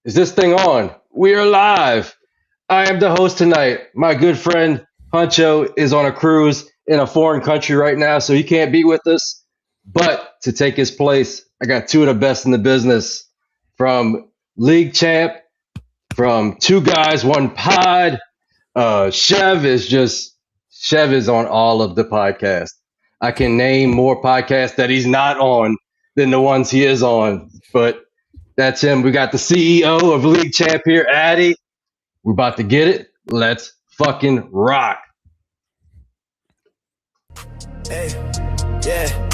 Is this thing on? We are live. I am the host tonight. My good friend Huncho is on a cruise in a foreign country right now, so he can't be with us. But to take his place, I got two of the best in the business from League Champ, from Two Guys, One Pod. Chev is on all of the podcasts. I can name more podcasts that he's not on than the ones he is on, but that's him. We got the CEO of League Champ here, Addi. We're about to get it. Let's fucking rock. Hey, yeah.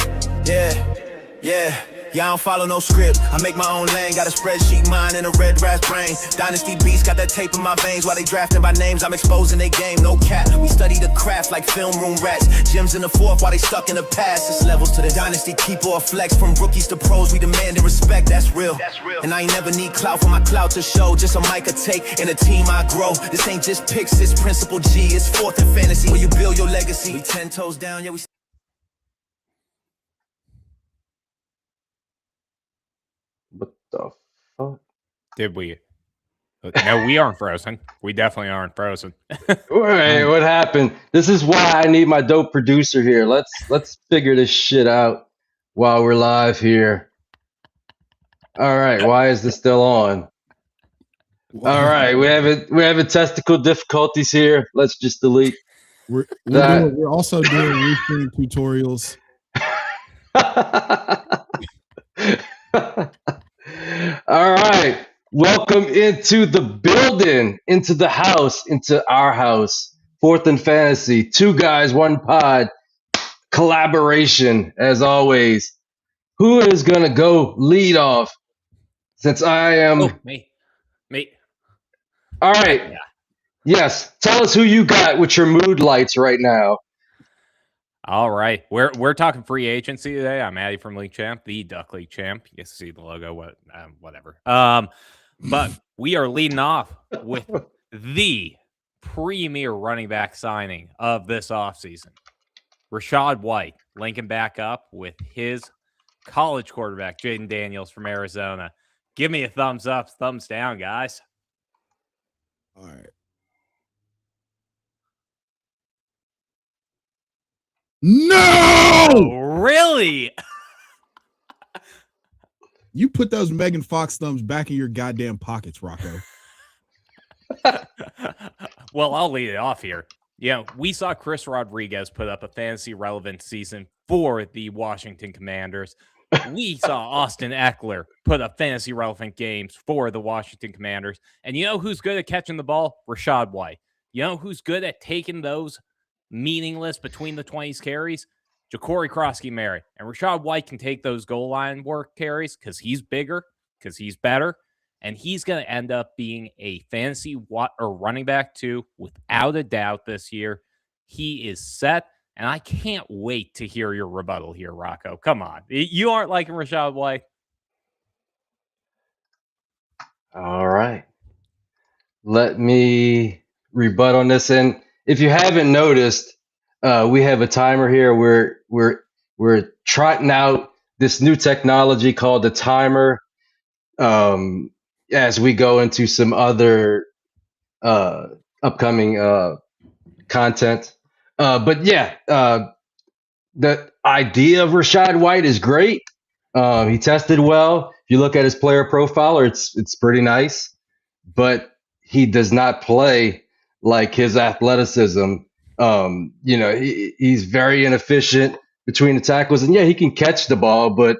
Yeah, I don't follow no script. I make my own lane. Got a spreadsheet mind and a red rat brain. Dynasty beats got that tape in my veins. While they drafting by names, I'm exposing their game. No cap. We study the craft like film room rats. Gyms in the fourth while they stuck in the past. It's levels to the dynasty. Keep or flex. From rookies to pros, we demand and respect. That's real. And I ain't never need clout for my clout to show. Just a mic, a take, and a team I grow. This ain't just picks, it's principle G. It's fourth in fantasy where you build your legacy. We 10 toes down, yeah, we. What the fuck? Did we? No, we aren't frozen. We definitely aren't frozen. Wait, what happened? This is why I need my dope producer here. Let's figure this shit out while we're live here. All right, why is this still on? All right, we have testicle difficulties here. Let's just delete. We're also doing roofing tutorials. All right. Welcome into the building, into the house, into our house. Fourth and Fantasy. Two Guys, One Pod. Collaboration, as always. Who is going to go lead off? Since I am... Oh, me. All right. Yeah. Yes. Tell us who you got with your mood lights right now. All right. We're talking free agency today. I'm Addi from League Champ, the Duck League Champ. You see the logo, whatever. But we are leading off with the premier running back signing of this offseason. Rachaad White linking back up with his college quarterback, Jaden Daniels from Arizona. Give me a thumbs up, thumbs down, guys. All right. No! Oh, really? You put those Megan Fox thumbs back in your goddamn pockets, Rocco. Well, I'll lead it off here. We saw Chris Rodriguez put up a fantasy relevant season for the Washington Commanders. We saw Austin Eckler put up fantasy relevant games for the Washington Commanders. And you know who's good at catching the ball? Rachaad White. You know who's good at taking those meaningless between the 20s carries? Ja'Cory Krosky-Mary. And Rachaad White can take those goal line work carries because he's bigger, because he's better, and he's going to end up being a fantasy running back too, without a doubt this year. He is set, and I can't wait to hear your rebuttal here, Rocco. Come on. You aren't liking Rachaad White? All right. Let me rebut on this. And if you haven't noticed, we have a timer here. We're trotting out this new technology called the timer as we go into some other upcoming content. But yeah, the idea of Rachaad White is great. He tested well. If you look at his player profile, it's pretty nice, but he does not play like his athleticism. He's very inefficient between the tackles, and yeah, he can catch the ball, but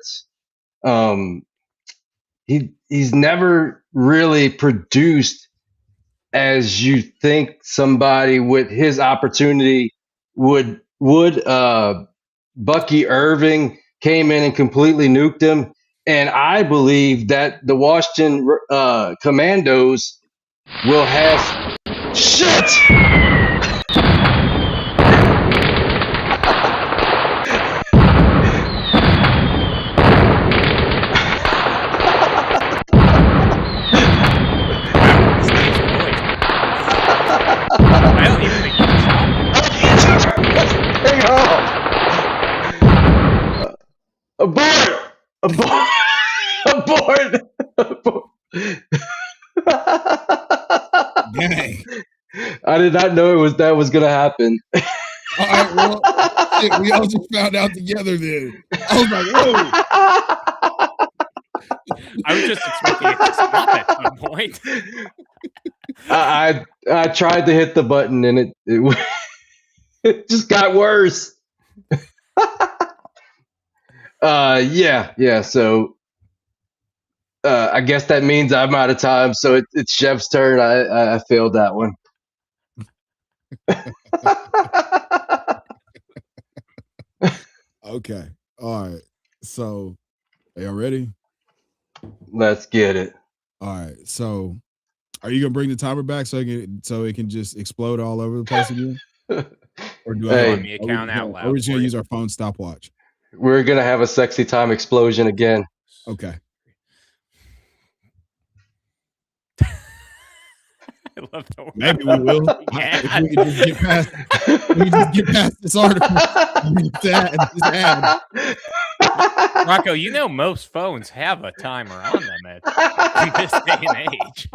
he's never really produced as you think somebody with his opportunity would. Bucky Irving came in and completely nuked him, and I believe that the Washington Commandos will have shit. I don't even think you can stop it. Hang on. Abort! Dang. I did not know that was gonna happen. All right, well, shit, we all just found out together then. I was like, whoa. I was just expecting it to stop at some point. I tried to hit the button and it just got worse. Yeah. So I guess that means I'm out of time. So it's Chef's turn. I failed that one. Okay. All right. So, are y'all ready? Let's get it. All right. So, are you gonna bring the timer back so it can just explode all over the place again? Or do Hey. Want me to count out loud? Or we're just gonna use our phone stopwatch? We're gonna have a sexy time explosion again. Okay. I love the Maybe we will. Yeah. If we can just get past this article. Just add. Rocco, you know most phones have a timer on them in this day and age.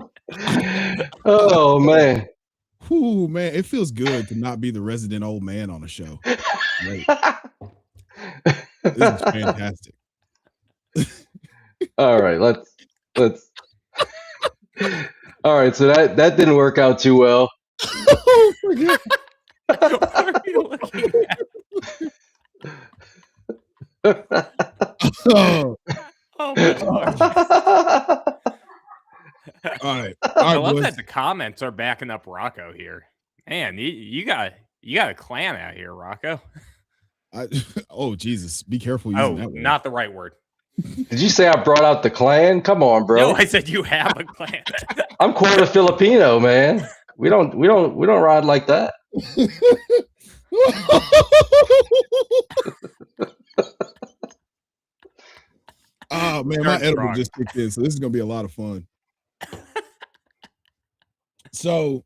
Oh man. Ooh, man, it feels good to not be the resident old man on a show. Right. This is fantastic. All right, let's all right, so that didn't work out too well. Oh, forget. What are you looking at? Oh, Oh my lord. all right. I love boys. that the comments are backing up Rocco here. Man, you got a clan out here, Rocco. Oh, Jesus. Be careful using that word. Not the right word. Did you say I brought out the clan? Come on, bro. No, I said you have a clan. I'm quarter Filipino, man. We don't ride like that. Oh man, my edible just kicked in, so this is gonna be a lot of fun. So,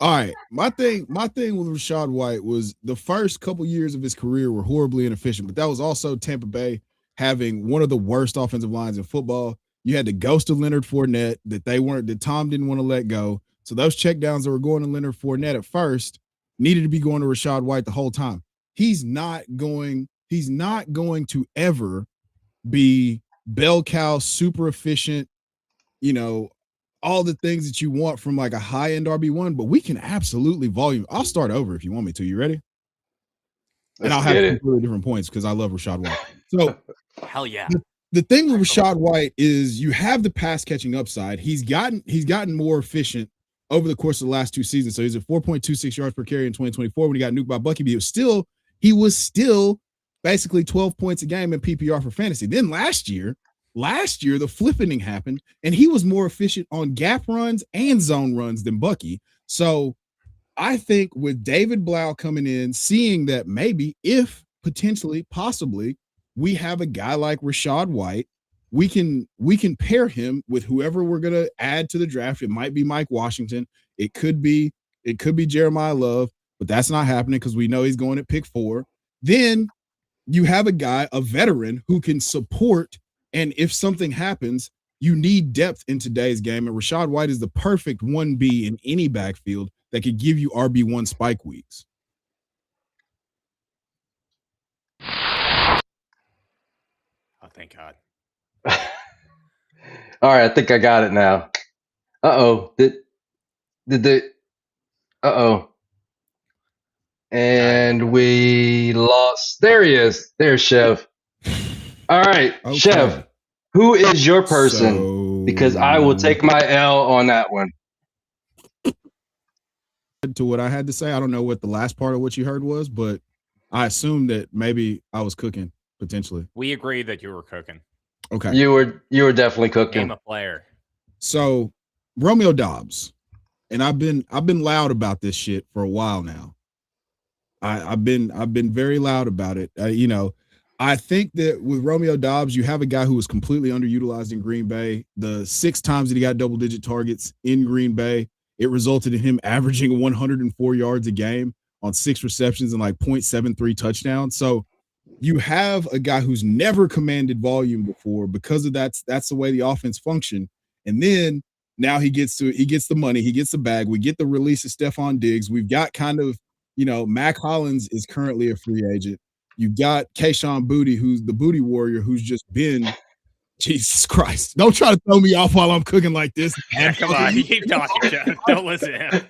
all right, my thing with Rachaad White was the first couple years of his career were horribly inefficient, but that was also Tampa Bay having one of the worst offensive lines in football. You had the ghost of Leonard Fournette that Tom didn't want to let go. So those checkdowns that were going to Leonard Fournette at first needed to be going to Rachaad White the whole time. He's not going to ever be bell cow, super efficient, all the things that you want from like a high-end RB1, but we can absolutely volume. I'll start over if you want me to. You ready? And I'll have completely different points because I love Rachaad White. So hell yeah. The thing with Rachaad White is you have the pass catching upside. He's gotten more efficient over the course of the last two seasons. So he's at 4.26 yards per carry in 2024 when he got nuked by Bucky, but he was still basically 12 points a game in PPR for fantasy. Then last year, the flipping happened, and he was more efficient on gap runs and zone runs than Bucky. So I think with David Blau coming in, seeing that maybe if potentially, possibly, we have a guy like Rachaad White, we can pair him with whoever we're gonna add to the draft. It might be Mike Washington, it could be Jeremiah Love, but that's not happening because we know he's going at pick 4. Then you have a guy, a veteran, who can support, and if something happens, you need depth in today's game, and Rachaad White is the perfect 1B in any backfield that could give you RB1 spike weeks. Oh, thank God. All right, I think I got it now. Uh-oh. And we lost. There he is. There's Chev. All right, okay. Chev, who is your person? Because I will take my L on that one. To what I had to say, I don't know what the last part of what you heard was, but I assumed that maybe I was cooking potentially. We agree that you were cooking. Okay, you were definitely cooking. Name a player. So Romeo Doubs, and I've been loud about this shit for a while now. I've been very loud about it. I think that with Romeo Doubs, you have a guy who was completely underutilized in Green Bay. The 6 times that he got double-digit targets in Green Bay, it resulted in him averaging 104 yards a game on 6 receptions and like 0.73 touchdowns. So you have a guy who's never commanded volume before because of that's the way the offense functioned. And then Now he gets the money, he gets the bag. We get the release of Stephon Diggs. We've got kind of, Mac Hollins is currently a free agent. You got Kayshon Boutte, who's the booty warrior, who's just been Jesus Christ. Don't try to throw me off while I'm cooking like this. Yeah, come on, you keep talking, Jeff. Don't listen to him.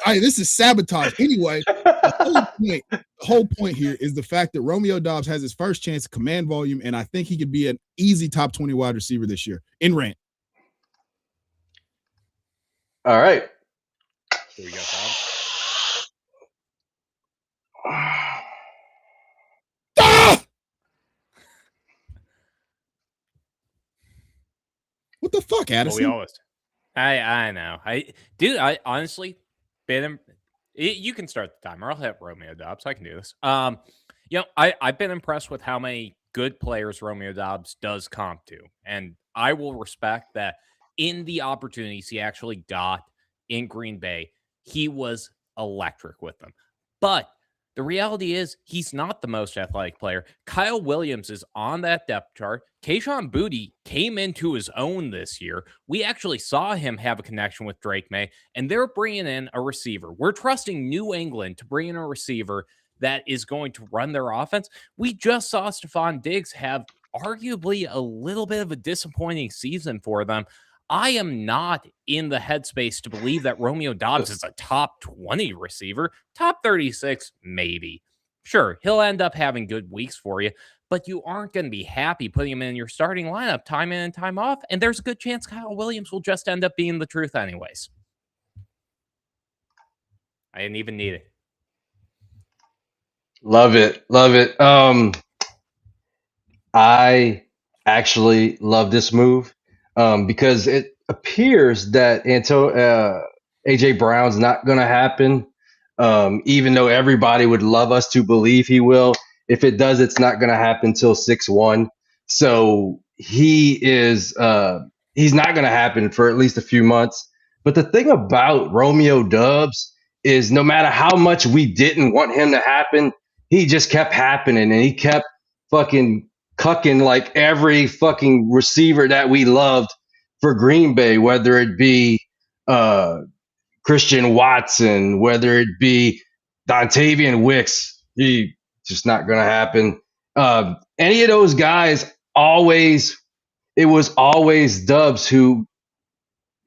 This is sabotage. Anyway, the whole point here is the fact that Romeo Doubs has his first chance to command volume, and I think he could be an easy top 20 wide receiver this year. In rant. All right. There you go, Tom. What the fuck, Addison? Well, we always. I know. I honestly been. You can start the timer. I'll hit Romeo Doubs. I can do this. I've been impressed with how many good players Romeo Doubs does comp to, and I will respect that. In the opportunities he actually got in Green Bay, he was electric with them. But the reality is he's not the most athletic player. Kyle Williams is on that depth chart. Kayshon Boutte came into his own this year. We actually saw him have a connection with Drake May, and they're bringing in a receiver. We're trusting New England to bring in a receiver that is going to run their offense. We just saw Stephon Diggs have arguably a little bit of a disappointing season for them. I am not in the headspace to believe that Romeo Doubs is a top 20 receiver. Top 36, maybe. Sure, he'll end up having good weeks for you, but you aren't going to be happy putting him in your starting lineup time in and time off, and there's a good chance Kyle Williams will just end up being the truth anyways. I didn't even need it. Love it. Love it. I actually love this move. Because it appears that AJ Brown's not going to happen, even though everybody would love us to believe he will. If it does, it's not going to happen until 6/1. So he's not going to happen for at least a few months. But the thing about Romeo Doubs is no matter how much we didn't want him to happen, he just kept happening, and he kept fucking cucking like every fucking receiver that we loved for Green Bay, whether it be Christian Watson, whether it be Dontavian Wicks. He just not going to happen. Any of those guys, it was always Doubs who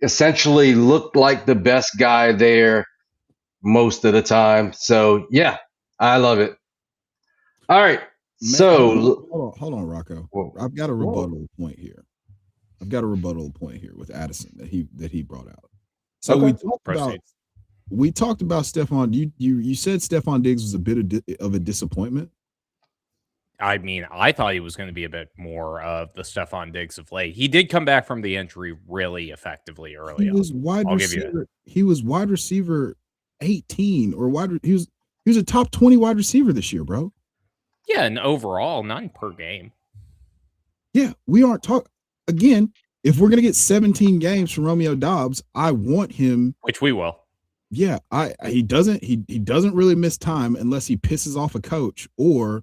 essentially looked like the best guy there most of the time. So, yeah, I love it. All right. So hold on, Rocco. Whoa. I've got a rebuttal point here. With Addison that he brought out. So Okay. we talked about Stephon. You said Stephon Diggs was a bit of a disappointment. I mean, I thought he was going to be a bit more of the Stephon Diggs of late. He did come back from the injury really effectively early. He was wide receiver 18 or he was a top 20 wide receiver this year, bro. Yeah, and overall, none per game. Yeah, we aren't talking again. If we're gonna get 17 games from Romeo Doubs, I want him. Which we will. Yeah, he doesn't really miss time unless he pisses off a coach or,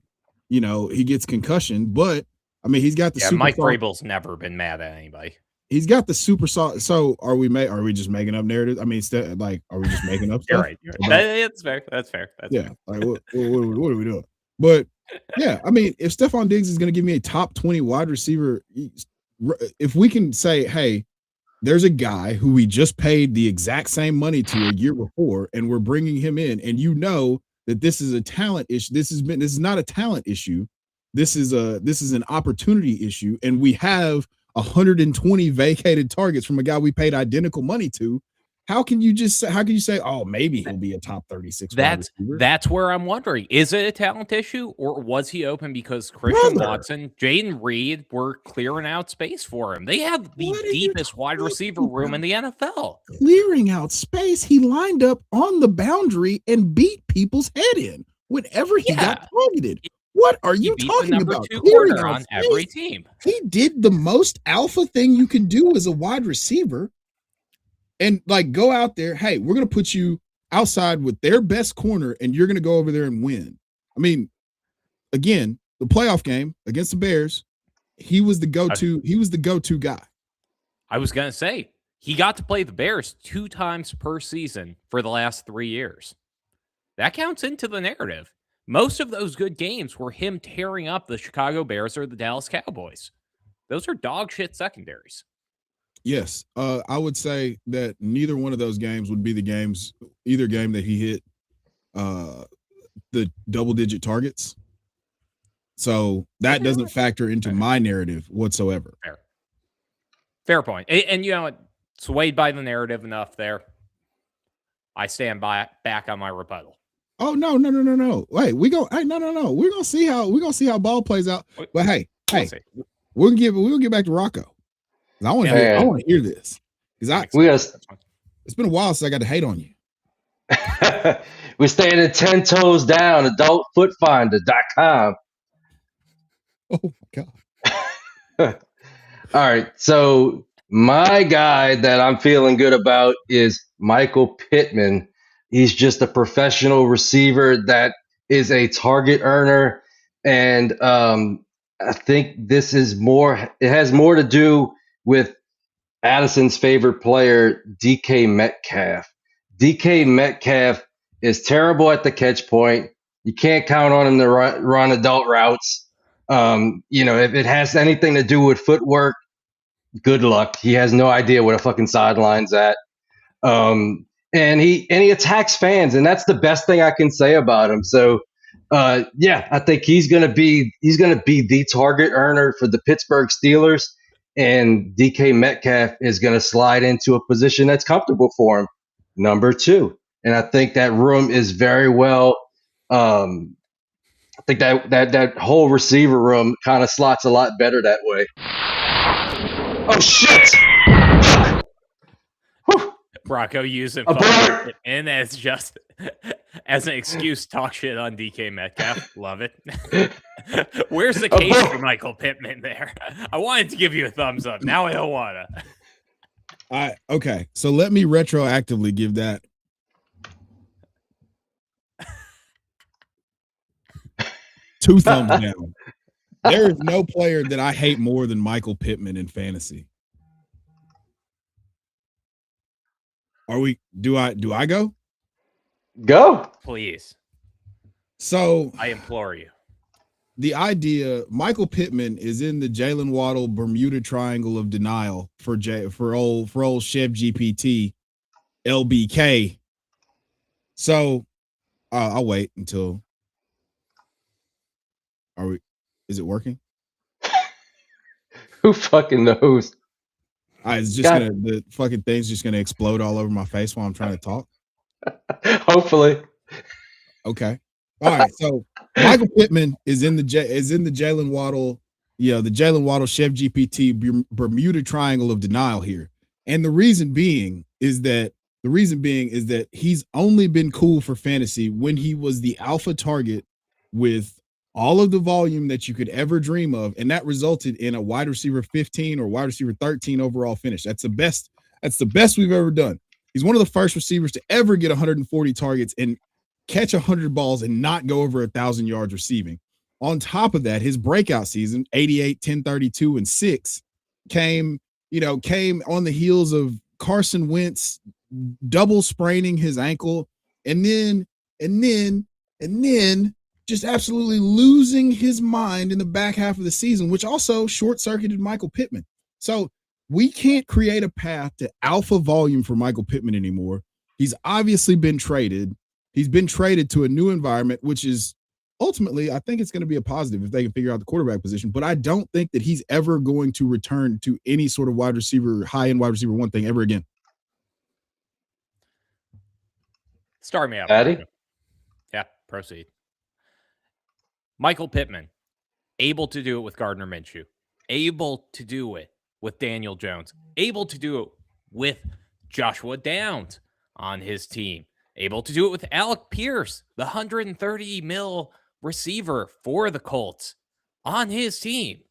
he gets concussion. But I mean, he's got the Mike Vrabel's never been mad at anybody. He's got the super solid. So are we just making up narratives? I mean, are we just making up stuff? You're right. That's fair. That's fair. Like what are we doing? But yeah, I mean, if Stephon Diggs is going to give me a top 20 wide receiver, if we can say, hey, there's a guy who we just paid the exact same money to a year before, and we're bringing him in, and that this is a talent issue. This is not a talent issue. This is an opportunity issue, and we have 120 vacated targets from a guy we paid identical money to. How can you say, oh, maybe he'll be a top 36? That's where I'm wondering. Is it a talent issue, or was he open because Christian Watson, Jaden Reed were clearing out space for him? They have the deepest wide receiver room in the NFL. Clearing out space? He lined up on the boundary and beat people's head in whenever he got targeted. What are you talking about? Clearing out on every team. He did the most alpha thing you can do as a wide receiver. And go out there, hey, we're going to put you outside with their best corner, and you're going to go over there and win. I mean, again, the playoff game against the Bears, he was the go-to guy. I was going to say, He got to play the Bears 2 times per season for the last 3 years. That counts into the narrative. Most of those good games were him tearing up the Chicago Bears or the Dallas Cowboys. Those are dog shit secondaries. Yes. I would say that neither one of those games would be either game that he hit the double-digit targets. So that doesn't factor into my narrative whatsoever. Fair point. And you know what? Swayed by the narrative enough there. I stand back on my rebuttal. Oh no. Wait, no. We're gonna see how ball plays out. But hey, we'll get back to Rocco. I want to hear this. Because it's been a while since I got to hate on you. We're staying at 10 toes down, adultfootfinder.com. Oh my God. All right. So my guy that I'm feeling good about is Michael Pittman. He's just a professional receiver that is a target earner. And I think this is it has more to do with Addison's favorite player, DK Metcalf. DK Metcalf is terrible at the catch point. You can't count on him to run adult routes. If it has anything to do with footwork, good luck. He has no idea what a fucking sideline's at. And he attacks fans, and that's the best thing I can say about him. So, I think he's gonna be the target earner for the Pittsburgh Steelers, and DK Metcalf is gonna slide into a position that's comfortable for him, number 2. And I think that room is very well. I think that whole receiver room kind of slots a lot better that way. Oh shit! Rocco using and as just as an excuse to talk shit on DK Metcalf. Love it. Where's the case for Michael Pittman there? I wanted to give you a thumbs up. Now I don't wanna. Okay, so let me retroactively give that. Two thumbs down. There is no player that I hate more than Michael Pittman in fantasy. Do I go? Go. Please. So I implore you. The idea, Michael Pittman is in the Jalen Waddle Bermuda Triangle of denial for old Chev GPT LBK. So I'll wait until. Is it working? Who fucking knows? It's just the fucking thing's just gonna explode all over my face while I'm trying to talk. Hopefully. Okay. All right. So Michael Pittman is in the Jalen Waddle, the Jalen Waddle Chev GPT Bermuda Triangle of denial here. And the reason being is that he's only been cool for fantasy when he was the alpha target with all of the volume that you could ever dream of, and that resulted in a wide receiver 15 or wide receiver 13 overall finish. That's the best we've ever done. He's one of the first receivers to ever get 140 targets and catch 100 balls and not go over 1,000 yards receiving. On top of that, his breakout season, 88, 10, 32, and 6, came on the heels of Carson Wentz double spraining his ankle, and then just absolutely losing his mind in the back half of the season, which also short-circuited Michael Pittman. So we can't create a path to alpha volume for Michael Pittman anymore. He's obviously been traded. He's been traded to a new environment, which is ultimately, I think it's going to be a positive if they can figure out the quarterback position. But I don't think that he's ever going to return to any sort of high-end wide receiver 1 thing ever again. Start me out. Addi? Yeah, proceed. Michael Pittman, able to do it with Gardner Minshew, able to do it with Daniel Jones, able to do it with Joshua Downs on his team, able to do it with Alec Pierce, the 130 mil receiver for the Colts on his team.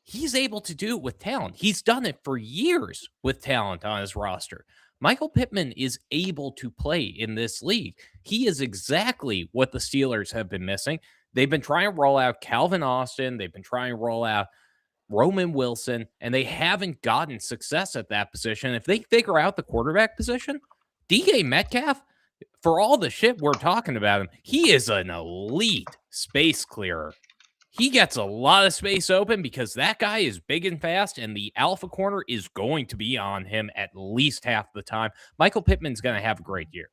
He's able to do it with talent. He's done it for years with talent on his roster. Michael Pittman is able to play in this league. He is exactly what the Steelers have been missing. They've been trying to roll out Calvin Austin. They've been trying to roll out Roman Wilson, and they haven't gotten success at that position. If they figure out the quarterback position, DK Metcalf, for all the shit we're talking about him, he is an elite space clearer. He gets a lot of space open because that guy is big and fast, and the alpha corner is going to be on him at least half the time. Michael Pittman's going to have a great year.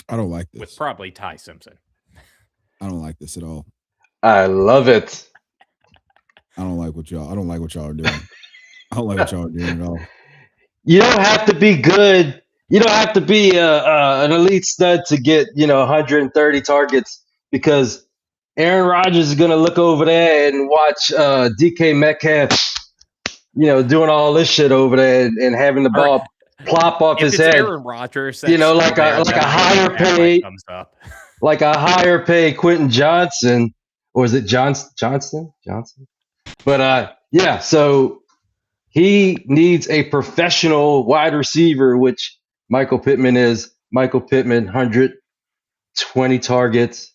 I don't like this. With probably Ty Simpson. I don't like this at all. I love it. I don't like what y'all are doing. I don't like what y'all are doing at all. You don't have to be good. You don't have to be an elite stud to get 130 targets, because Aaron Rodgers is going to look over there and watch DK Metcalf, doing all this shit over there and having the ball plop off his head. Aaron Rodgers, like a higher paid, comes up. like a higher paid Quentin Johnson, or is it Johnson? But yeah, so he needs a professional wide receiver, which Michael Pittman is. Michael Pittman, 120 targets,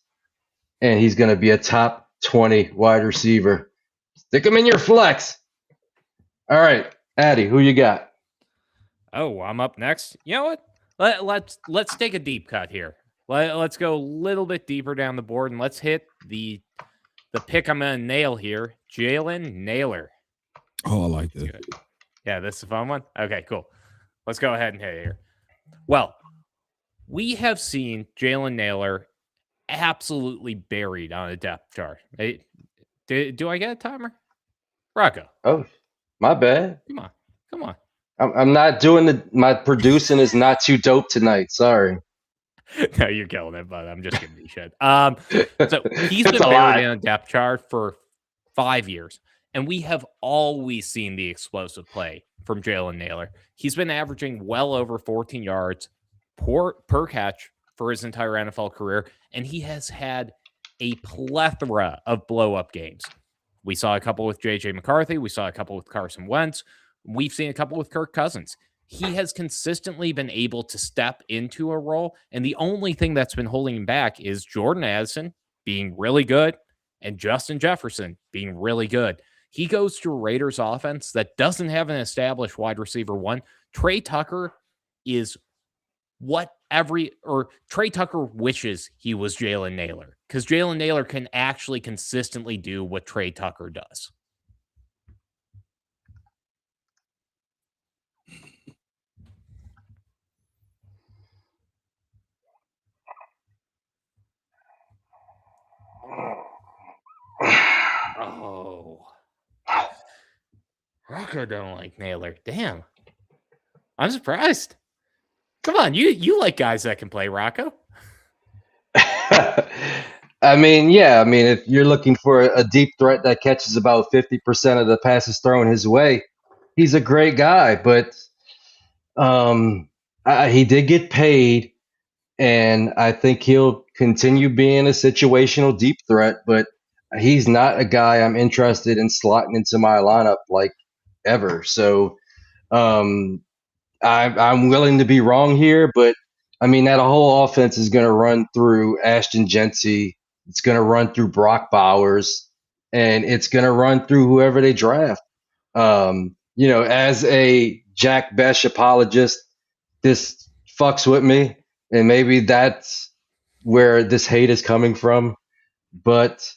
and he's going to be a top 20 wide receiver. Stick him in your flex. All right, Addi, who you got? Oh, I'm up next. You know what? Let's take a deep cut here. Let's go a little bit deeper down the board, and let's hit the pick I'm going to nail here, Jalen Nailor. Oh, I like this. Yeah, this is a fun one. Okay, cool. Let's go ahead and hit it here. Well, we have seen Jalen Nailor absolutely buried on a depth chart. Hey, do I get a timer? Rocco. Oh, my bad. Come on. I'm not doing my producing is not too dope tonight. Sorry. No, you're killing it, but I'm just giving you shit. So he's been buried in a depth chart for 5 years. And we have always seen the explosive play from Jalen Nailor. He's been averaging well over 14 yards per catch for his entire NFL career, and he has had a plethora of blow-up games. We saw a couple with J.J. McCarthy. We saw a couple with Carson Wentz. We've seen a couple with Kirk Cousins. He has consistently been able to step into a role, and the only thing that's been holding him back is Jordan Addison being really good and Justin Jefferson being really good. He goes to a Raiders offense that doesn't have an established wide receiver one. Trey Tucker is Trey Tucker wishes he was Jalen Nailor, because Jalen Nailor can actually consistently do what Trey Tucker does. Oh. Rocco don't like Nailor. Damn. I'm surprised. Come on, you like guys that can play, Rocco. I mean, if you're looking for a deep threat that catches about 50% of the passes thrown his way, he's a great guy. But he did get paid, and I think he'll continue being a situational deep threat. But he's not a guy I'm interested in slotting into my lineup like ever. So I'm willing to be wrong here, but I mean, that whole offense is going to run through Ashton Genty. It's going to run through Brock Bowers, and it's going to run through whoever they draft. As a Jack Besh apologist, this fucks with me, and maybe that's where this hate is coming from. But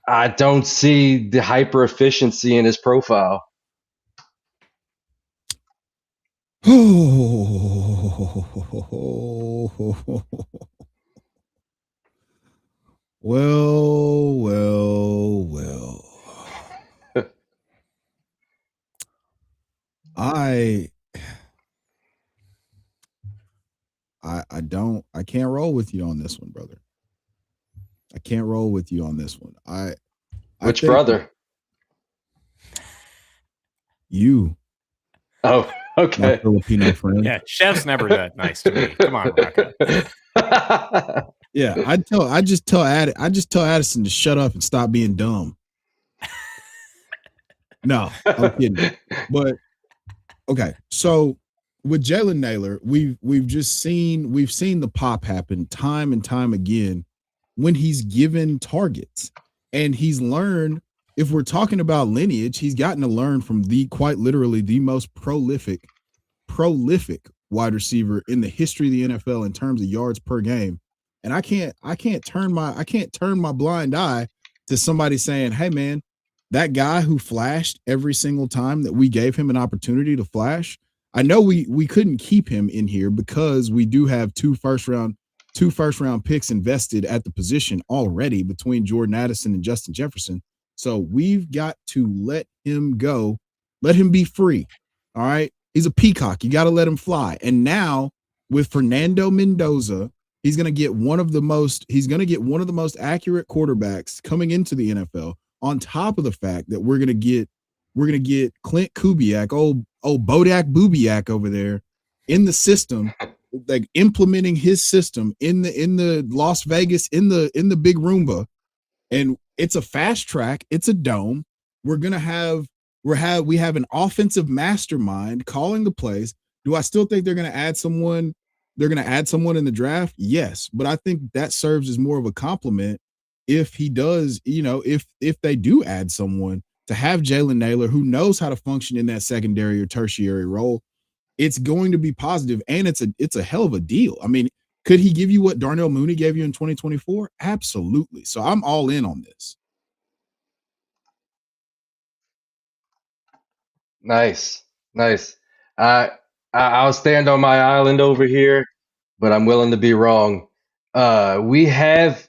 I don't see the hyper efficiency in his profile. Well. I can't roll with you on this one, brother. I can't roll with you on this one. Which brother? You. Oh, okay. My Filipino friend. Yeah, Chef's never that nice to me. Come on, Rocco. Yeah, I just tell Addison to shut up and stop being dumb. No, I'm kidding. But okay, so with Jalen Nailor, we've seen the pop happen time and time again when he's given targets. And he's learned, if we're talking about lineage, he's gotten to learn from quite literally the most prolific wide receiver in the history of the NFL in terms of yards per game. And I can't turn my blind eye to somebody saying, "Hey man, that guy who flashed every single time that we gave him an opportunity to flash." I know we couldn't keep him in here because we do have two first round picks invested at the position already between Jordan Addison and Justin Jefferson. So we've got to let him go, let him be free. All right. He's a peacock. You got to let him fly. And now with Fernando Mendoza, he's going to get one of the most accurate quarterbacks coming into the NFL, on top of the fact that we're going to get Clint Kubiak, old Bodak Bubiak over there in the system, like implementing his system in the Las Vegas, in the big Roomba. And it's a fast track. It's a dome. We have an offensive mastermind calling the plays. Do I still think they're going to add someone? They're going to add someone in the draft? Yes. But I think that serves as more of a compliment if he does, if they do add someone, to have Jalen Naylor, who knows how to function in that secondary or tertiary role. It's going to be positive, and it's a hell of a deal. I mean, could he give you what Darnell Mooney gave you in 2024? Absolutely. So I'm all in on this. Nice. I'll stand on my island over here, but I'm willing to be wrong. We have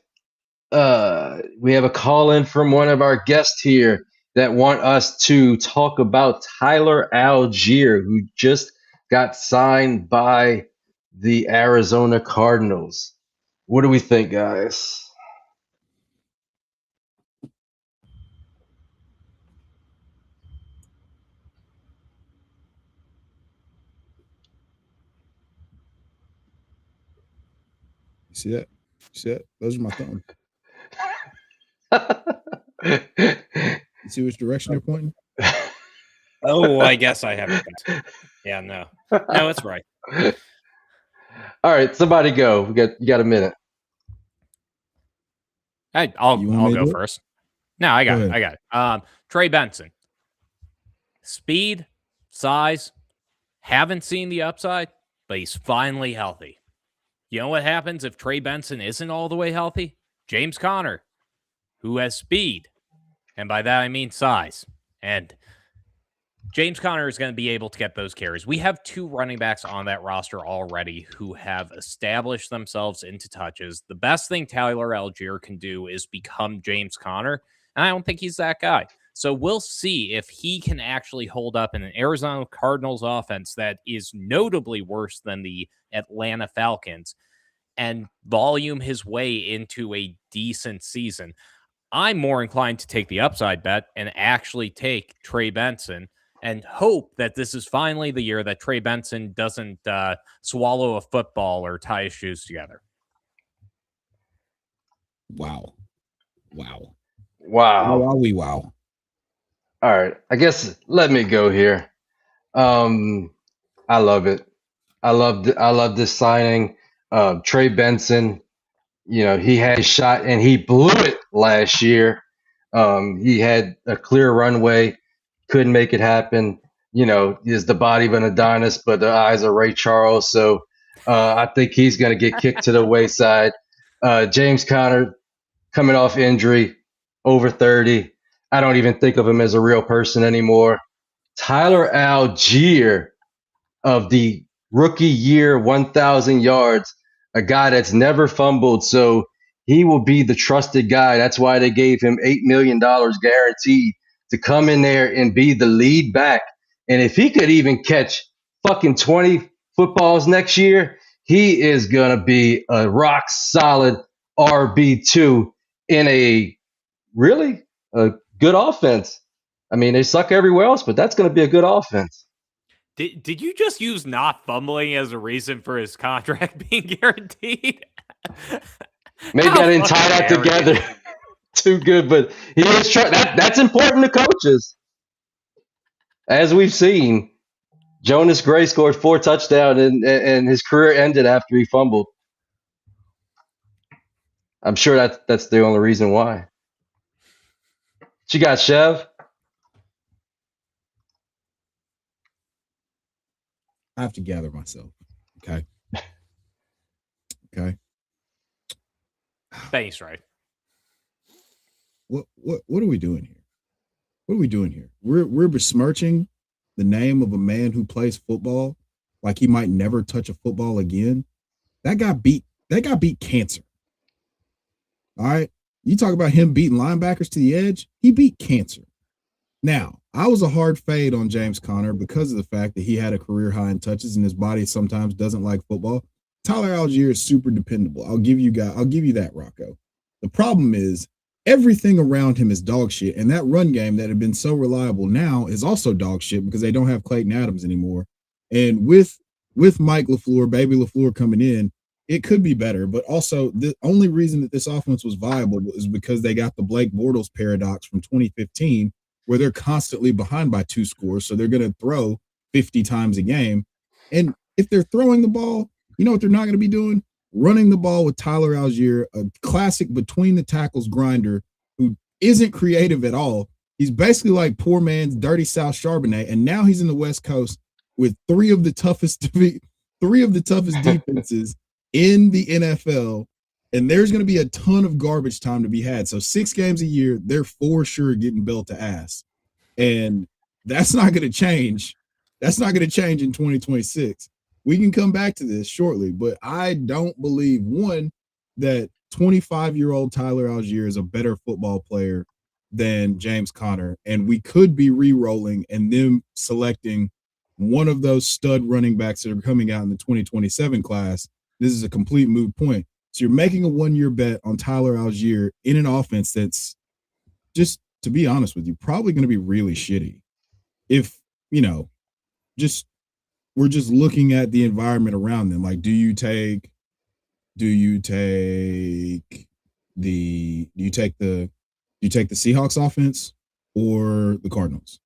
a call in from one of our guests here that want us to talk about Tyler Algier, who just got signed by the Arizona Cardinals. What do we think, guys? You see that? Those are my thumbs. You see which direction they're pointing? Oh, I guess I haven't. Yeah, no, it's right. All right, somebody go. You got a minute. I'll go first. No, I got it. Trey Benson. Speed, size, haven't seen the upside, but he's finally healthy. You know what happens if Trey Benson isn't all the way healthy? James Conner, who has speed, and by that I mean size. And James Conner is going to be able to get those carries. We have two running backs on that roster already who have established themselves into touches. The best thing Tyler Algier can do is become James Conner, and I don't think he's that guy. So we'll see if he can actually hold up in an Arizona Cardinals offense that is notably worse than the Atlanta Falcons and volume his way into a decent season. I'm more inclined to take the upside bet and actually take Trey Benson and hope that this is finally the year that Trey Benson doesn't swallow a football or tie his shoes together. Wow. Wow. All right. I guess let me go here. I love it. I love this signing. Trey Benson, he had a shot and he blew it last year. He had a clear runway, couldn't make it happen. Is the body of an Adonis, but the eyes of Ray Charles. So I think he's going to get kicked to the wayside. James Conner coming off injury, over 30. I don't even think of him as a real person anymore. Tyler Algier of the rookie year, 1,000 yards, a guy that's never fumbled. So he will be the trusted guy. That's why they gave him $8 million guaranteed to come in there and be the lead back. And if he could even catch fucking 20 footballs next year, he is going to be a rock solid RB2 in a good offense. I mean, they suck everywhere else, but that's going to be a good offense. Did you just use not fumbling as a reason for his contract being guaranteed? Maybe I didn't tie that together too good, but he is trying. That's important to coaches. As we've seen, Jonas Gray scored 4 touchdowns and his career ended after he fumbled. I'm sure that's the only reason why. What you got, Chev? I have to gather myself. Okay. Okay. Thanks, right? What are we doing here? What are we doing here? We're besmirching the name of a man who plays football like he might never touch a football again. That guy beat cancer. All right. You talk about him beating linebackers to the edge. He beat cancer. Now, I was a hard fade on James Conner because of the fact that he had a career high in touches and his body sometimes doesn't like football. Tyler Algier is super dependable. I'll give you that, Rocco. The problem is everything around him is dog shit, and that run game that had been so reliable now is also dog shit because they don't have Clayton Adams anymore. And with Mike LaFleur, baby LaFleur coming in, it could be better. But also, the only reason that this offense was viable is because they got the Blake Bortles paradox from 2015, where they're constantly behind by 2 scores, so they're going to throw 50 times a game. And if they're throwing the ball, you know what they're not going to be doing? Running the ball with Tyler Algier, a classic between the tackles grinder who isn't creative at all. He's basically like poor man's Dirty South Charbonnet, and now he's in the West Coast with three of the toughest defenses in the NFL, and there's going to be a ton of garbage time to be had. So 6 games a year, they're for sure getting built to ass, and that's not going to change. That's not going to change in 2026. We can come back to this shortly, but I don't believe, one, that 25-year-old Tyler Algier is a better football player than James Conner, and we could be re-rolling and them selecting one of those stud running backs that are coming out in the 2027 class. This is a complete moot point. So you're making a 1-year bet on Tyler Algier in an offense that's, just to be honest with you, probably going to be really shitty. If, we're just looking at the environment around them. Like, do you take the Seahawks offense or the Cardinals?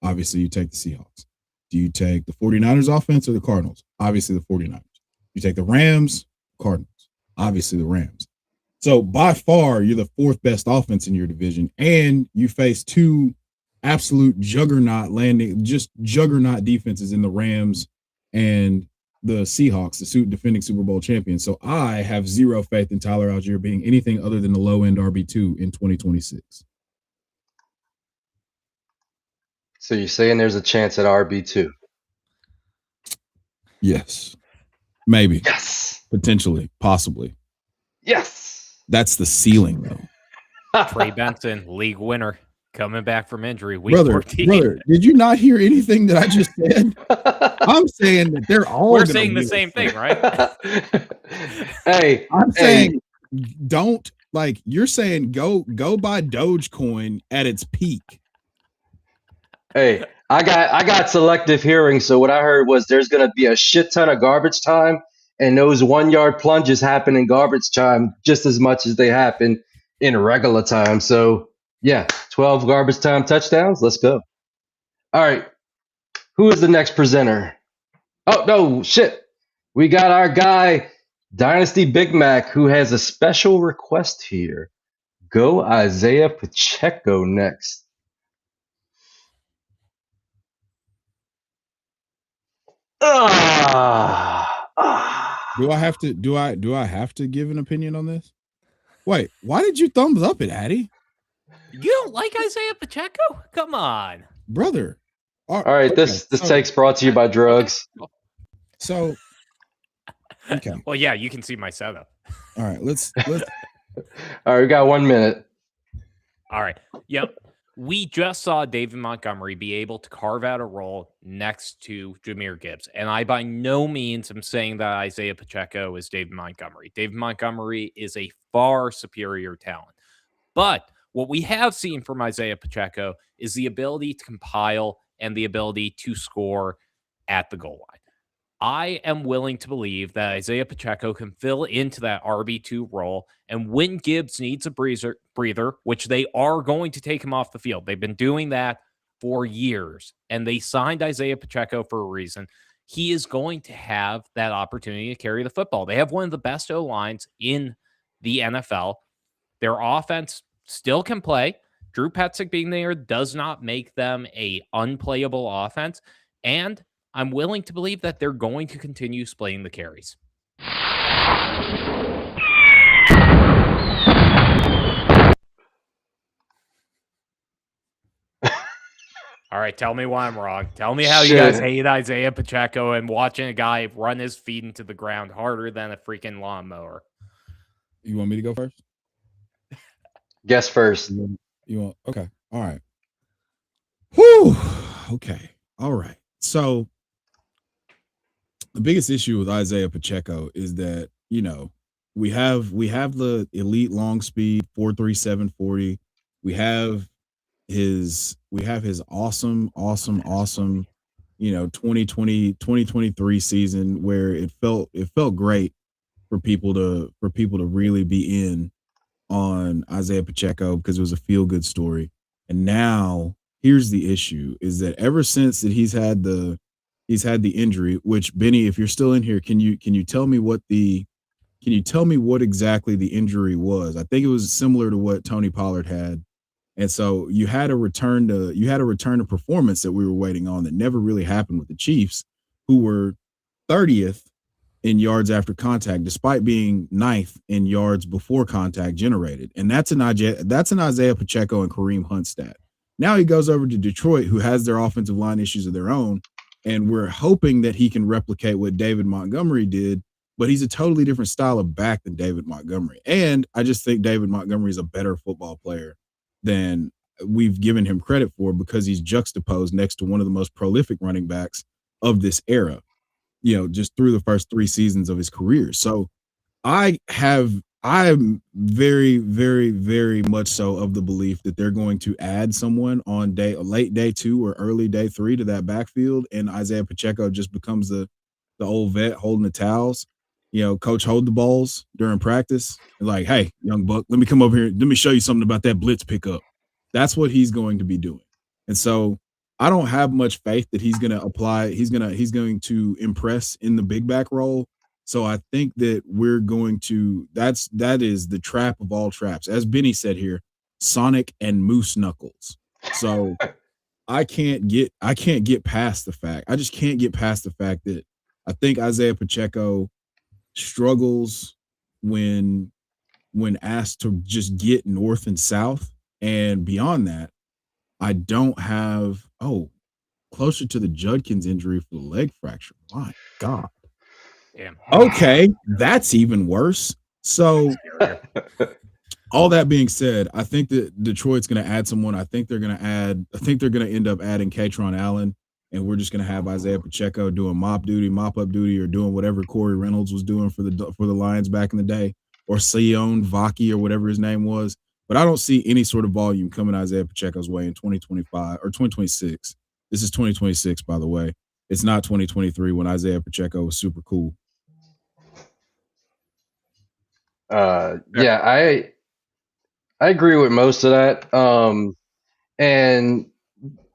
Obviously, you take the Seahawks. Do you take the 49ers offense or the Cardinals? Obviously, the 49ers. You take the Rams, Cardinals. Obviously, the Rams. So by far, you're the 4th best offense in your division, and you face 2 absolute juggernaut defenses in the Rams and the Seahawks, the defending Super Bowl champions. So I have zero faith in Tyler Algier being anything other than the low-end RB2 in 2026. So you're saying there's a chance at RB2? Yes. Maybe. Yes. Potentially. Possibly. Yes. That's the ceiling, though. Trey Benson, league winner, coming back from injury, week Brother, 14. did you not hear anything that I just said? I'm saying that they're all. We're saying the same thing, right? Hey, I'm saying don't, like, you're saying go buy Dogecoin at its peak. Hey, I got selective hearing, so what I heard was there's gonna be a shit ton of garbage time, and those 1-yard plunges happen in garbage time just as much as they happen in regular time. So yeah, 12 garbage time touchdowns. Let's go. All right, who is the next presenter? Oh no, shit! We got our guy Dynasty Big Mac, who has a special request here. Go Isaiah Pacheco next. Do I have to give an opinion on this? Wait, why did you thumbs up it, Addi? You don't like Isaiah Pacheco? Come on, brother. All right, okay, this take's brought to you by drugs. So, okay. Well, yeah, you can see my setup. All right, let's. All right, we got 1 minute. All right. Yep. We just saw David Montgomery be able to carve out a role next to Jahmyr Gibbs. And I by no means am saying that Isaiah Pacheco is David Montgomery. David Montgomery is a far superior talent. But what we have seen from Isaiah Pacheco is the ability to compile and the ability to score at the goal line. I am willing to believe that Isaiah Pacheco can fill into that RB2 role. And when Gibbs needs a breather, which they are going to take him off the field, they've been doing that for years, and they signed Isaiah Pacheco for a reason. He is going to have that opportunity to carry the football. They have one of the best O-lines in the NFL. Their offense still can play. Drew Petzing being there does not make them a unplayable offense. And I'm willing to believe that they're going to continue splitting the carries. All right, tell me why I'm wrong. Tell me how you guys hate Isaiah Pacheco and watching a guy run his feet into the ground harder than a freaking lawnmower. You want me to go first? Guess first. You want? Okay. All right. Whew. Okay. All right. So the biggest issue with Isaiah Pacheco is that, we have the elite long speed 4.37 40. We have his awesome 2023 season where it felt great for people to really be in on Isaiah Pacheco because it was a feel good story. And now here's the issue is that ever since that he's had the injury, which Benny, if you're still in here, can you tell me what exactly the injury was? I think it was similar to what Tony Pollard had. And so you had a return to performance that we were waiting on that never really happened with the Chiefs, who were 30th in yards after contact, despite being 9th in yards before contact generated. And that's an Isaiah Pacheco and Kareem Hunt stat. Now he goes over to Detroit, who has their offensive line issues of their own. And we're hoping that he can replicate what David Montgomery did, but he's a totally different style of back than David Montgomery. And I just think David Montgomery is a better football player than we've given him credit for because he's juxtaposed next to one of the most prolific running backs of this era, just through the first 3 seasons of his career. So I'm very, very, very much so of the belief that they're going to add someone on late day 2 or early day 3 to that backfield. And Isaiah Pacheco just becomes the old vet holding the towels. Coach hold the balls during practice. Like, hey, young buck, let me come over here. Let me show you something about that blitz pickup. That's what he's going to be doing. And so I don't have much faith that he's going to apply. He's going to impress in the big back role. So I think that we're going to, that is the trap of all traps. As Benny said here, Sonic and Moose Knuckles. So I can't get past the fact. I just can't get past the fact that I think Isaiah Pacheco struggles when asked to just get north and south. And beyond that, I don't have closer to the Judkins injury for the leg fracture. My God. Damn. Okay, that's even worse. So all that being said, I think that Detroit's going to add someone. I think they're going to end up adding Katron Allen, and we're just going to have Isaiah Pacheco doing mop up duty, or doing whatever Corey Reynolds was doing for the Lions back in the day, or Sion Vaki or whatever his name was. But I don't see any sort of volume coming Isaiah Pacheco's way in 2025 or 2026. This is 2026, by the way. It's not 2023 when Isaiah Pacheco was super cool. Yeah, I agree with most of that. And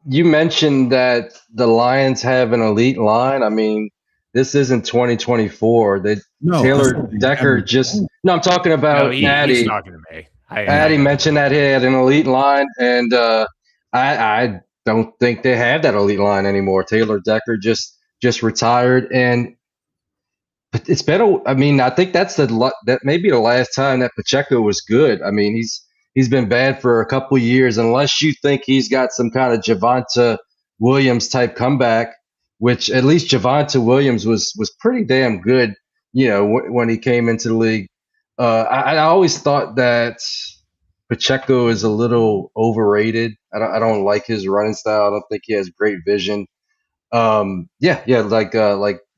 you mentioned that the Lions have an elite line. I mean, this isn't 2024. Taylor Decker I'm talking about Addi. He's talking to me. Addi mentioned that he had an elite line, and I don't think they have that elite line anymore. Taylor Decker just retired, and it's been. I think that may be the last time that Pacheco was good. I mean, he's been bad for a couple years, unless you think he's got some kind of Javonte Williams type comeback, which at least Javonte Williams was pretty damn good, when he came into the league. I always thought that Pacheco is a little overrated. I don't like his running style. I don't think he has great vision.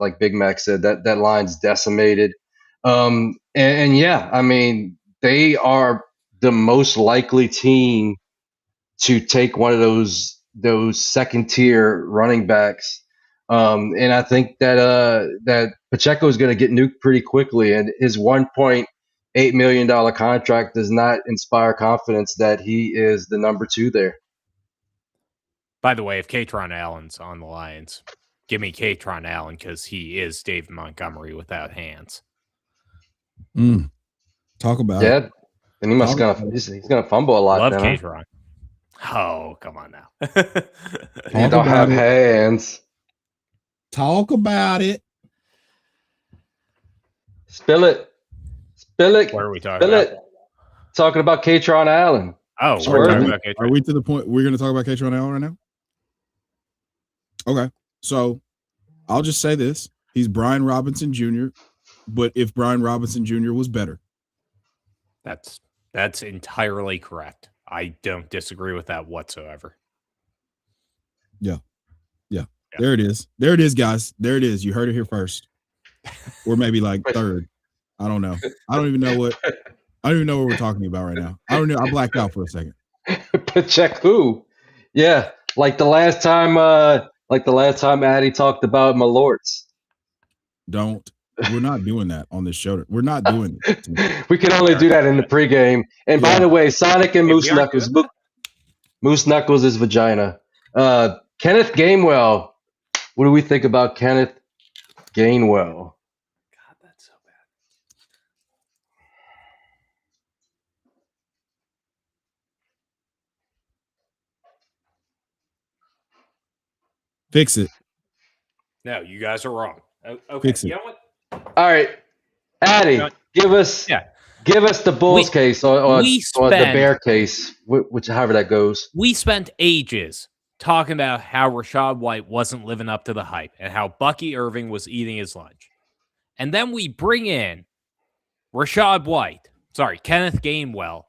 Like Big Mac said, that line's decimated. And yeah, I mean, they are the most likely team to take one of those second tier running backs. And I think that Pacheco is going to get nuked pretty quickly, and his $1.8 million contract does not inspire confidence that he is the number 2 there. By the way, if Katron Allen's on the Lions, give me Katron Allen because he is David Montgomery without hands. Talk about it. Yeah, and he's gonna fumble a lot. Love Then, huh? Cateron. Oh, come on now. He don't have hands. Talk about it. Spill it. Spill it. What are we talking Spill about? it. Talking about Catron Allen. Oh, we're Swerve. talking about Are Cateron. we to the point we're going to talk about Catron Allen right now? Okay. So I'll just say this. He's Brian Robinson Jr., but if Brian Robinson Jr. was better. That's entirely correct. I don't disagree with that whatsoever. Yeah. There it is. There it is, guys. There it is. You heard it here first. Or maybe like third. I don't know. I don't even know what we're talking about right now. I don't know. I blacked out for a second. But check who? Yeah, like the last time Addy talked about Malorts. We're not doing that on this show. We're not doing it. We can only do that in the pregame. And by the way, Sonic and Moose Knuckles. Moose Knuckles is vagina. Kenneth Gainwell. What do we think about Kenneth Gainwell? God, that's so bad. Fix it. No, you guys are wrong. Okay, Fix it. you know what? All right, Addy, give us the Bulls case or the Bear case, which however that goes. We spent ages talking about how Rachaad White wasn't living up to the hype and how Bucky Irving was eating his lunch. And then we bring in Kenneth Gainwell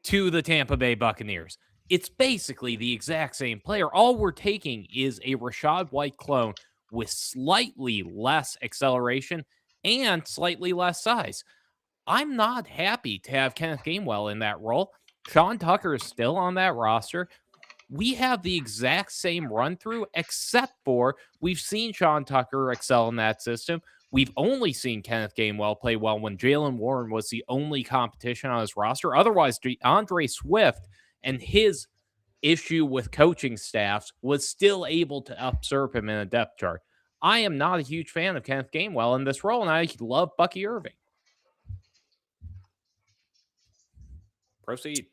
to the Tampa Bay Buccaneers. It's basically the exact same player. All we're taking is a Rachaad White clone with slightly less acceleration and slightly less size. I'm not happy to have Kenneth Gainwell in that role. Sean Tucker is still on that roster. We have the exact same run through, except for we've seen Sean Tucker excel in that system. We've only seen Kenneth Gainwell play well when Jalen Warren was the only competition on his roster. Otherwise, DeAndre Swift and his issue with coaching staffs was still able to usurp him in a depth chart. I am not a huge fan of Kenneth Gainwell in this role, and I love Bucky Irving. Proceed.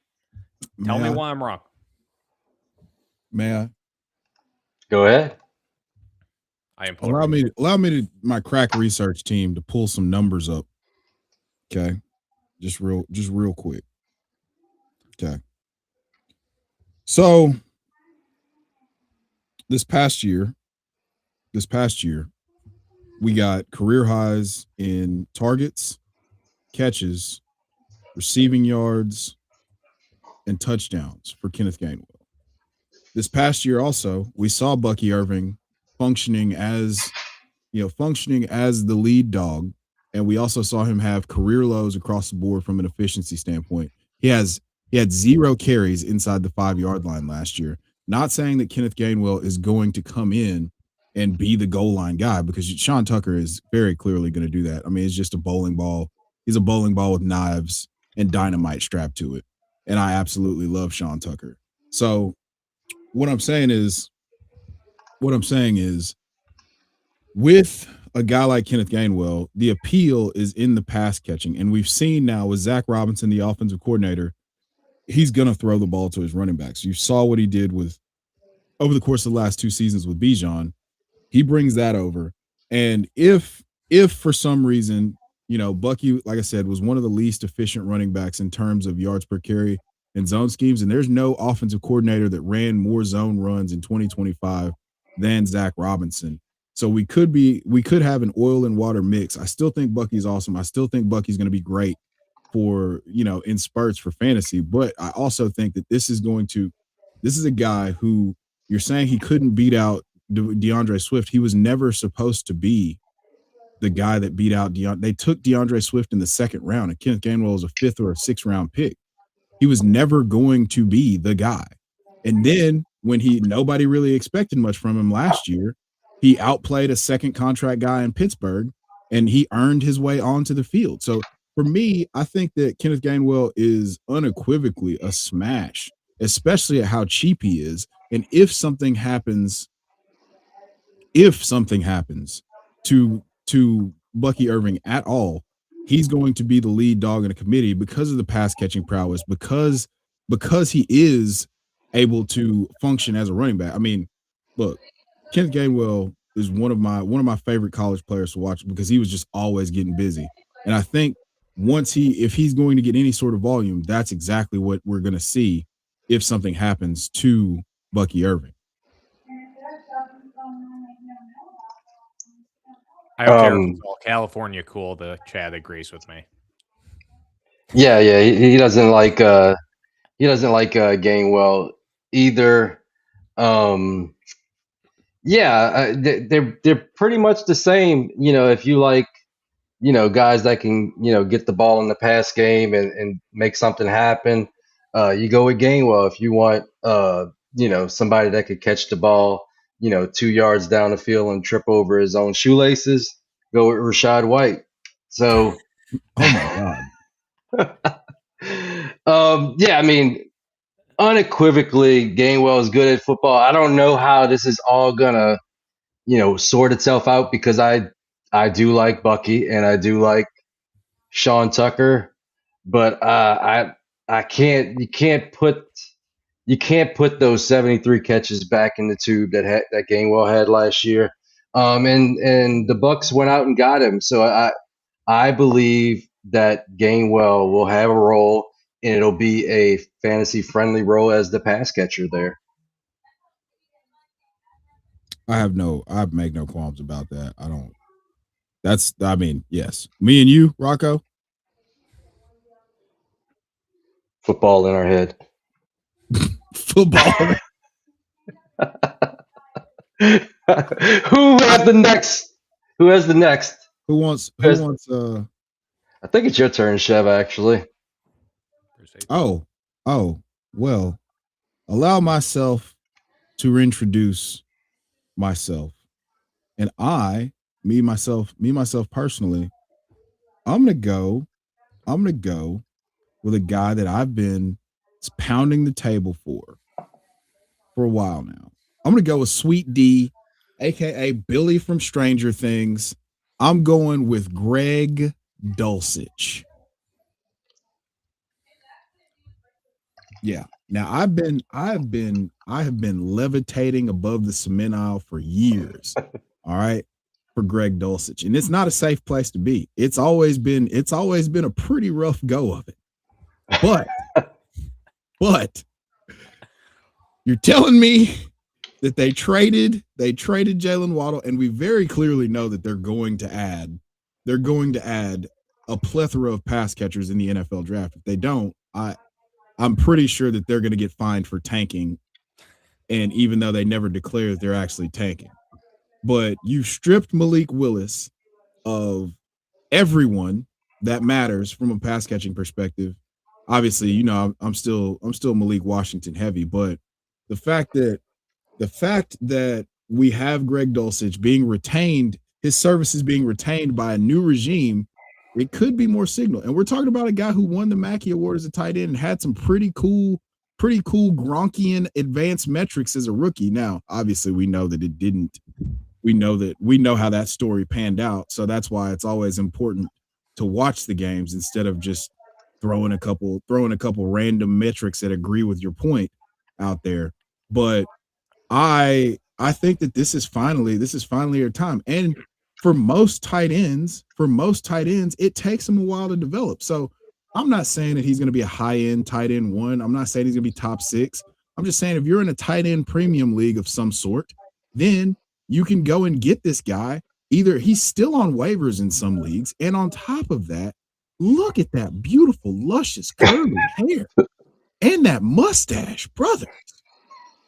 Tell me why I'm wrong. May I? Go ahead. I am allow me to my crack research team to pull some numbers up. Okay. Just real quick. Okay. So this past year, we got career highs in targets, catches, receiving yards, and touchdowns for Kenneth Gainwell. This past year also, we saw Bucky Irving functioning as the lead dog, and we also saw him have career lows across the board from an efficiency standpoint. He had 0 carries inside the 5-yard line last year. Not saying that Kenneth Gainwell is going to come in and be the goal line guy, because Sean Tucker is very clearly going to do that. I mean, it's just a bowling ball. He's a bowling ball with knives and dynamite strapped to it. And I absolutely love Sean Tucker. So what I'm saying is with a guy like Kenneth Gainwell, the appeal is in the pass catching. And we've seen now with Zach Robinson, the offensive coordinator, he's going to throw the ball to his running backs. You saw what he did over the course of the last 2 seasons with Bijan. He brings that over. And if for some reason, Bucky, like I said, was one of the least efficient running backs in terms of yards per carry and zone schemes, and there's no offensive coordinator that ran more zone runs in 2025 than Zach Robinson. So we could have an oil and water mix. I still think Bucky's awesome. I still think Bucky's going to be great for, in spurts for fantasy. But I also think that this is a guy who you're saying he couldn't beat out DeAndre Swift. He was never supposed to be the guy that beat out DeAndre. They took DeAndre Swift in the 2nd round, and Kenneth Gainwell was a 5th or a 6th round pick. He was never going to be the guy. And then when nobody really expected much from him last year, he outplayed a second contract guy in Pittsburgh, and he earned his way onto the field. So for me, I think that Kenneth Gainwell is unequivocally a smash, especially at how cheap he is. And if something happens to Bucky Irving at all, he's going to be the lead dog in the committee because of the pass catching prowess, because he is able to function as a running back. I mean, look, Kenneth Gainwell is one of my favorite college players to watch because he was just always getting busy. And I think if he's going to get any sort of volume, that's exactly what we're going to see if something happens to Bucky Irving. I don't care if it's all California cool. The Chad agrees with me. Yeah, he doesn't like Gainwell either. They're pretty much the same. You know, if you like, guys that can, get the ball in the pass game and make something happen, you go with Gainwell. If you want, somebody that could catch the ball, 2 yards down the field and trip over his own shoelaces, go with Rachaad White. So, oh my God. I mean, unequivocally, Gainwell is good at football. I don't know how this is all gonna, sort itself out because I do like Bucky and I do like Sean Tucker, but I can't you can't put those 73 catches back in the tube that Gainwell had last year. And the Bucks went out and got him. So I believe that Gainwell will have a role and it'll be a fantasy friendly role as the pass catcher there. I make no qualms about that. Yes. Me and you, Rocco. Football in our head. Football. Who has the next? Who wants? I think it's your turn, Chev, actually. Oh, well, allow myself to introduce myself. And me myself personally, I'm gonna go with a guy that I've been pounding the table for a while now. I'm gonna go with Sweet D, aka Billy from Stranger Things. I'm going with Greg Dulcich. Yeah. Now I have been levitating above the cement aisle for years. All right. For Greg Dulcich. And it's not a safe place to be. It's always been a pretty rough go of it. But you're telling me that they traded Jalen Waddle, and we very clearly know that they're going to add a plethora of pass catchers in the NFL draft. If they don't, I'm pretty sure that they're going to get fined for tanking. And even though they never declare that they're actually tanking, but you stripped Malik Willis of everyone that matters from a pass catching perspective. Obviously, I'm still Malik Washington heavy, but the fact that we have Greg Dulcich being retained, his services being retained by a new regime, it could be more signal. And we're talking about a guy who won the Mackey Award as a tight end and had some pretty cool Gronkian advanced metrics as a rookie. Now, obviously, we know that it didn't. We know how that story panned out. So that's why it's always important to watch the games instead of just throwing a couple random metrics that agree with your point out there. But I think that this is finally your time. And for most tight ends, it takes them a while to develop. So I'm not saying that he's going to be a high-end tight end one. I'm not saying he's going to be top 6. I'm just saying if you're in a tight end premium league of some sort, then you can go and get this guy. Either he's still on waivers in some leagues, and on top of that, look at that beautiful, luscious, curly hair and that mustache, brother.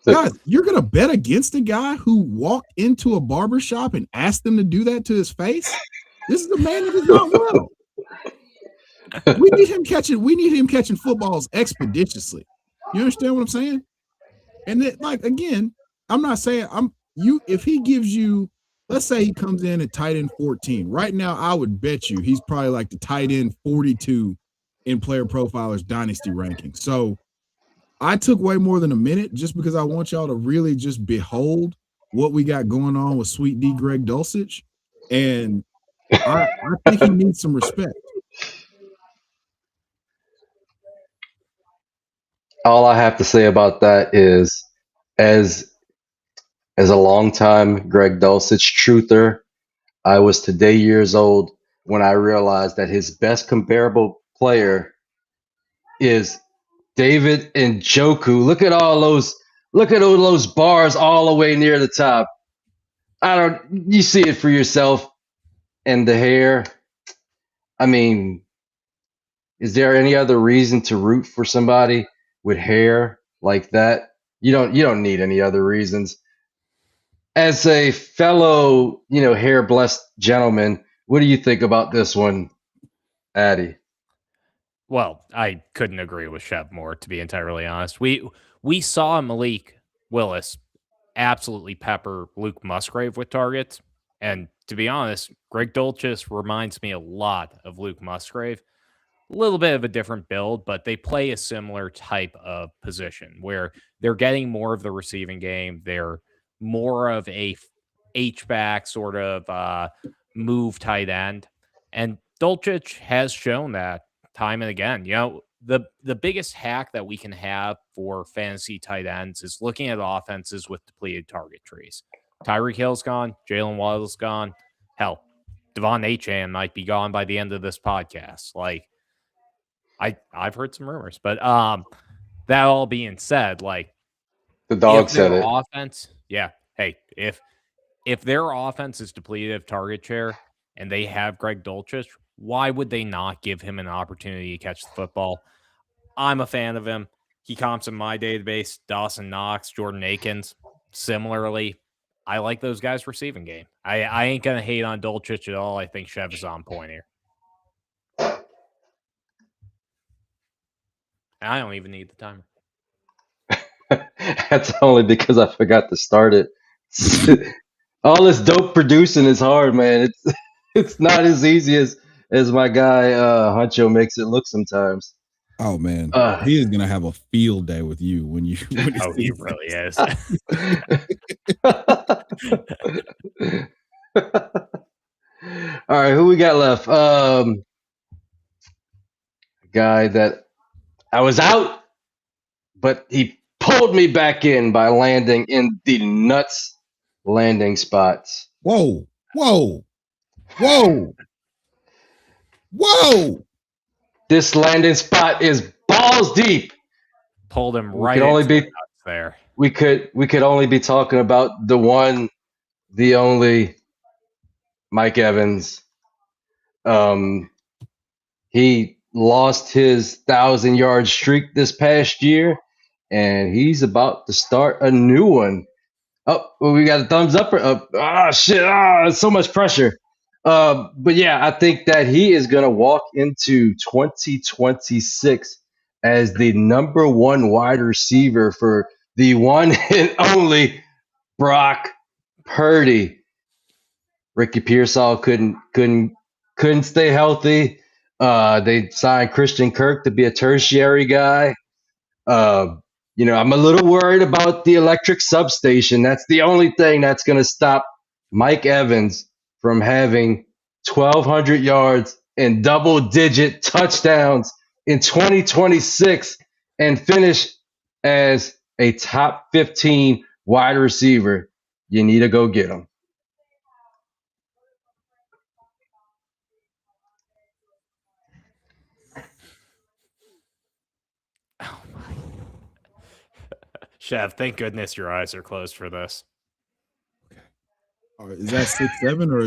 Guys, you're going to bet against a guy who walked into a barbershop and asked them to do that to his face? This is a man that is not well. We need him catching footballs expeditiously. You understand what I'm saying? And then, again, I'm not saying if he gives you, let's say he comes in at tight end 14. Right now, I would bet you he's probably like the tight end 42 in Player Profiler's dynasty ranking. So I took way more than a minute just because I want y'all to really just behold what we got going on with Sweet D Greg Dulcich. And I think he needs some respect. All I have to say about that is, as as a longtime Greg Dulcich truther, I was today years old when I realized that his best comparable player is David and Joku. Look at all those bars all the way near the top. I don't. You see it for yourself. And the hair. I mean, is there any other reason to root for somebody with hair like that? You don't need any other reasons. As a fellow, hair blessed gentleman, what do you think about this one, Addy? Well, I couldn't agree with Chev more, to be entirely honest. We saw Malik Willis absolutely pepper Luke Musgrave with targets. And to be honest, Greg Dulcich reminds me a lot of Luke Musgrave. A little bit of a different build, but they play a similar type of position where they're getting more of the receiving game. They're more of a H-back sort of move tight end. And Dulcich has shown that time and again. The biggest hack that we can have for fantasy tight ends is looking at offenses with depleted target trees. Tyreek Hill's gone, Jalen Waddle's gone. Hell, Devon Achane might be gone by the end of this podcast. Like, I've heard some rumors, but that all being said, like, The dog if said their it. offense, yeah, hey, if their offense is depleted of target share and they have Greg Dulcich, why would they not give him an opportunity to catch the football? I'm a fan of him. He comps in my database, Dawson Knox, Jordan Akins. Similarly, I like those guys' receiving game. I ain't gonna hate on Dulcich at all. I think Chev is on point here. And I don't even need the timer. That's only because I forgot to start it. All this dope producing is hard, man. It's not as easy as my guy Huncho makes it look sometimes. Oh man, Uh, he is gonna have a field day with you when you. When Oh, he really is. All right, who we got left? Guy that I was out, but he pulled me back in by landing in the nuts landing spots. Whoa! Whoa! Whoa! Whoa! This landing spot is balls deep. Pulled him We right could only into the be nuts there. we could only be talking about the one, the only Mike Evans. Um, he lost his 1,000 yard streak this past year, and he's about to start a new one. Oh, well, we got a thumbs up or up. Ah, shit. So much pressure. But yeah, I think that he is going to walk into 2026 as the number one wide receiver for the one and only Brock Purdy. Ricky Pearsall couldn't stay healthy. They signed Christian Kirk to be a tertiary guy. Uh, I'm a little worried about the electric substation. That's the only thing that's going to stop Mike Evans from having 1,200 yards and double-digit touchdowns in 2026 and finish as a top 15 wide receiver. You need to go get him. Chev, thank goodness your eyes are closed for this. Is that 6'7", or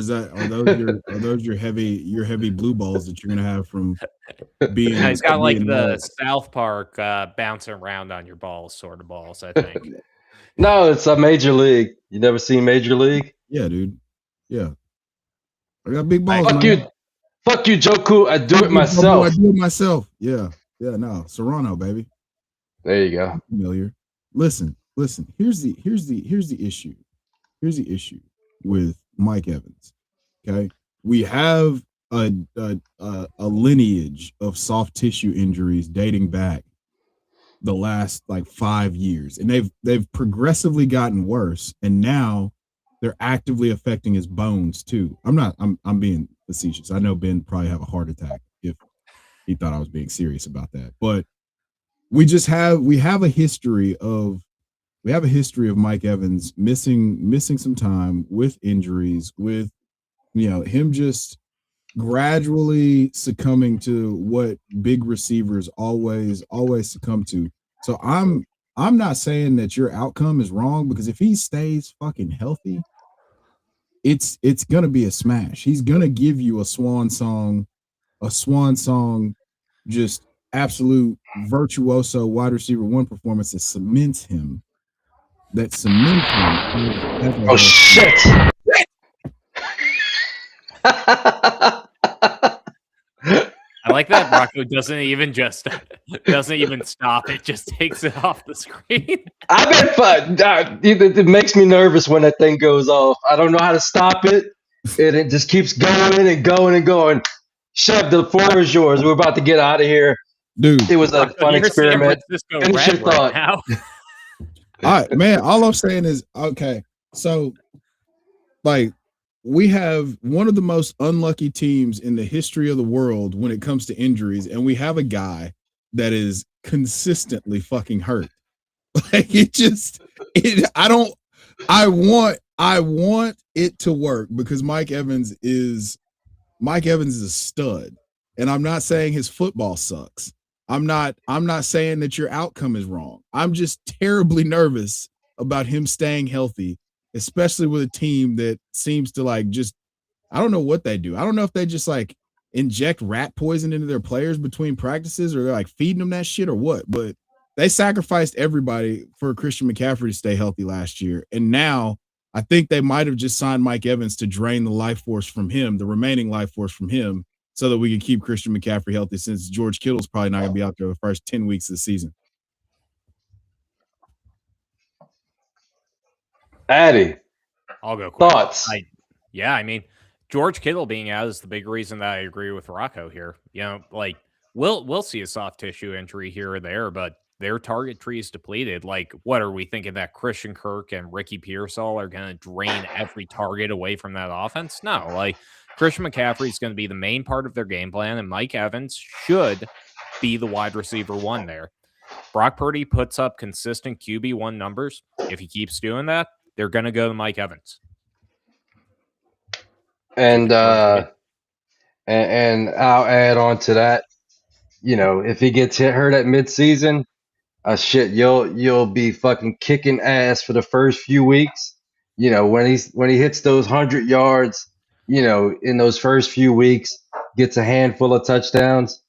are those your heavy blue balls that you're gonna have from being? He's got like being the South Park bouncing around on your balls sort of balls, I think. No, it's a Major League. You never seen Major League? Yeah, dude. Yeah, I got big balls. Fuck man. you, fuck you, Joku. I do it I myself. do it myself. Yeah. No, Serrano, baby. There you go. I'm familiar. Listen. Here's the issue. Here's the issue with Mike Evans. Okay, we have a lineage of soft tissue injuries dating back the last like 5 years, and they've progressively gotten worse, and now they're actively affecting his bones too. I'm being facetious. I know Ben probably have a heart attack if he thought I was being serious about that, but we have a history of Mike Evans missing some time with injuries, with him just gradually succumbing to what big receivers always succumb to. So I'm not saying that your outcome is wrong, because if he stays fucking healthy, it's gonna be a smash. He's gonna give you a swan song, just absolute virtuoso wide receiver one performance that cements him. Oh shit! I like that Rocco doesn't even stop. It just takes it off the screen. I've been fun. It makes me nervous when that thing goes off. I don't know how to stop it, and it just keeps going and going and going. Chev, the floor is yours. We're about to get out of here. Dude, it was a Rocco, fun experiment. Finish your thought. Right now. All right, man. All I'm saying is, okay, so like, we have one of the most unlucky teams in the history of the world when it comes to injuries, and we have a guy that is consistently fucking hurt. Like, I want it to work, because Mike Evans is a stud. And I'm not saying his football sucks. I'm not saying that your outcome is wrong. I'm just terribly nervous about him staying healthy, especially with a team that seems to I don't know what they do. I don't know if they just inject rat poison into their players between practices, or they're feeding them that shit, or what. But they sacrificed everybody for Christian McCaffrey to stay healthy last year. And now I think they might have just signed Mike Evans to drain the remaining life force from him, so that we can keep Christian McCaffrey healthy, since George Kittle's probably not going to be out there the first 10 weeks of the season. Addi, I'll go quick. Thoughts? I mean, George Kittle being out is the big reason that I agree with Rocco here. We'll see a soft tissue injury here or there, but their target tree is depleted. What are we thinking, that Christian Kirk and Ricky Pearsall are going to drain every target away from that offense? No, Christian McCaffrey is going to be the main part of their game plan, and Mike Evans should be the wide receiver one there. Brock Purdy puts up consistent QB1 numbers. If he keeps doing that, they're going to go to Mike Evans. And I'll add on to that. If he gets hurt at midseason, you'll be fucking kicking ass for the first few weeks. When he hits those 100 yards, in those first few weeks, gets a handful of touchdowns,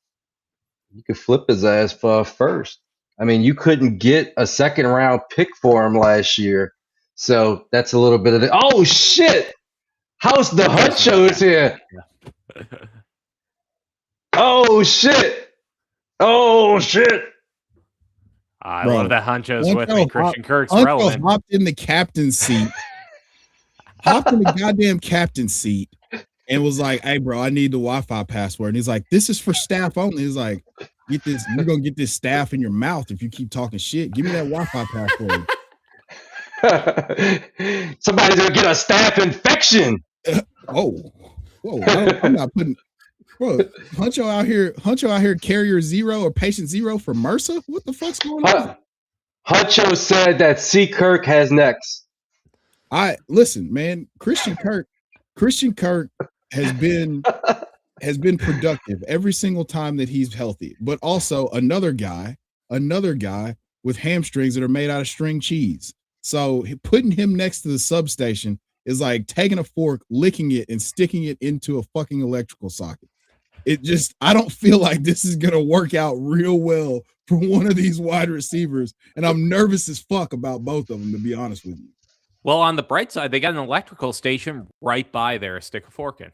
you could flip his ass for first. I mean, you couldn't get a second round pick for him last year. So that's a little bit of oh shit! How's the Huncho is here? Oh shit! Oh shit! I love that Huncho's with me. Christian Kirk's relevant. Hopped in the captain's seat. Hopped in the goddamn captain's seat and was like, "Hey, bro, I need the Wi-Fi password." And he's like, "This is for staff only." He's like, "Get this. You're gonna get this staff in your mouth if you keep talking shit. Give me that Wi-Fi password." Somebody's gonna get a staph infection. Whoa! I'm not putting. Bro, Huncho out here, carrier 0 or patient 0 for MRSA. What the fuck's going on? Huncho said that C. Kirk has next. Listen, man. Christian Kirk has been productive every single time that he's healthy. But also another guy with hamstrings that are made out of string cheese. So putting him next to the substation is like taking a fork, licking it, and sticking it into a fucking electrical socket. I don't feel like this is going to work out real well for one of these wide receivers. And I'm nervous as fuck about both of them, to be honest with you. Well, on the bright side, they got an electrical station right by there, stick a fork in.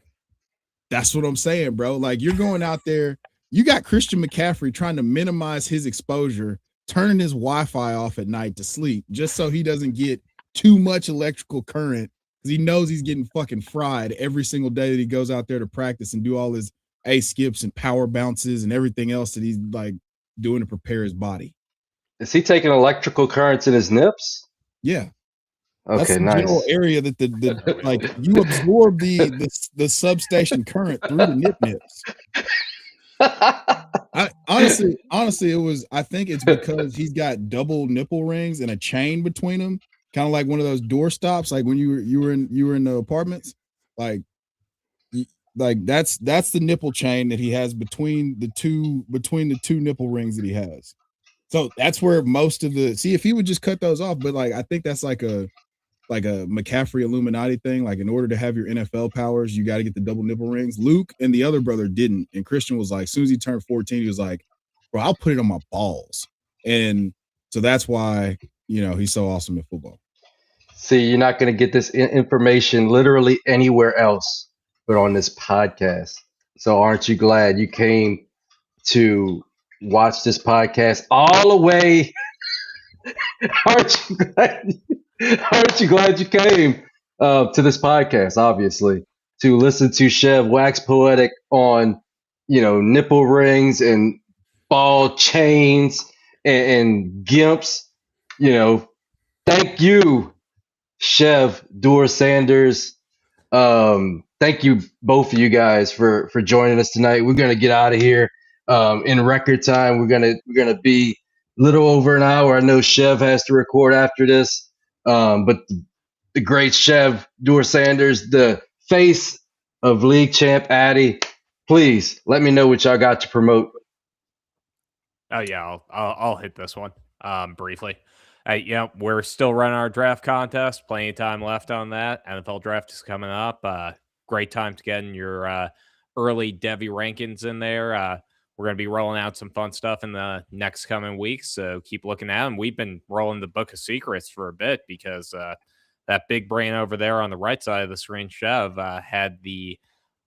That's what I'm saying, bro. You're going out there, you got Christian McCaffrey trying to minimize his exposure, turning his Wi-Fi off at night to sleep, just so he doesn't get too much electrical current, because he knows he's getting fucking fried every single day that he goes out there to practice and do all his skips and power bounces and everything else that he's doing to prepare his body. Is he taking electrical currents in his nips? Yeah. Okay, that's the nice. general area that the you absorb the substation current through the nips. Honestly, it was. I think it's because he's got double nipple rings and a chain between them, kind of like one of those door stops, like when you were in the apartments, like that's the nipple chain that he has between the two nipple rings that he has. So that's where most of the if he would just cut those off, but like I think that's like a McCaffrey Illuminati thing. Like in order to have your NFL powers, you got to get the double nipple rings. Luke and the other brother didn't, and Christian was like, as soon as he turned 14, he was like, "Bro, I'll put it on my balls," and so that's why he's so awesome at football. See, you're not going to get this information literally anywhere else but on this podcast. So aren't you glad you came to watch this podcast all the way? Aren't you glad you came to this podcast, obviously, to listen to Chev wax poetic on, nipple rings and ball chains and gimps. Thank you, Chev, Dor Sanders. Thank you, both of you guys, for joining us tonight. We're gonna get out of here in record time. We're gonna be a little over an hour. I know Chev has to record after this, but the great Chev, Dor Sanders, the face of League Champ Addi, please let me know what y'all got to promote. Oh yeah, I'll hit this one briefly. We're still running our draft contest. Plenty of time left on that. NFL draft is coming up. Great time to get in your early Devy rankings in there. We're going to be rolling out some fun stuff in the next coming weeks, so keep looking at them. We've been rolling the Book of Secrets for a bit because that big brain over there on the right side of the screen, Chev, had the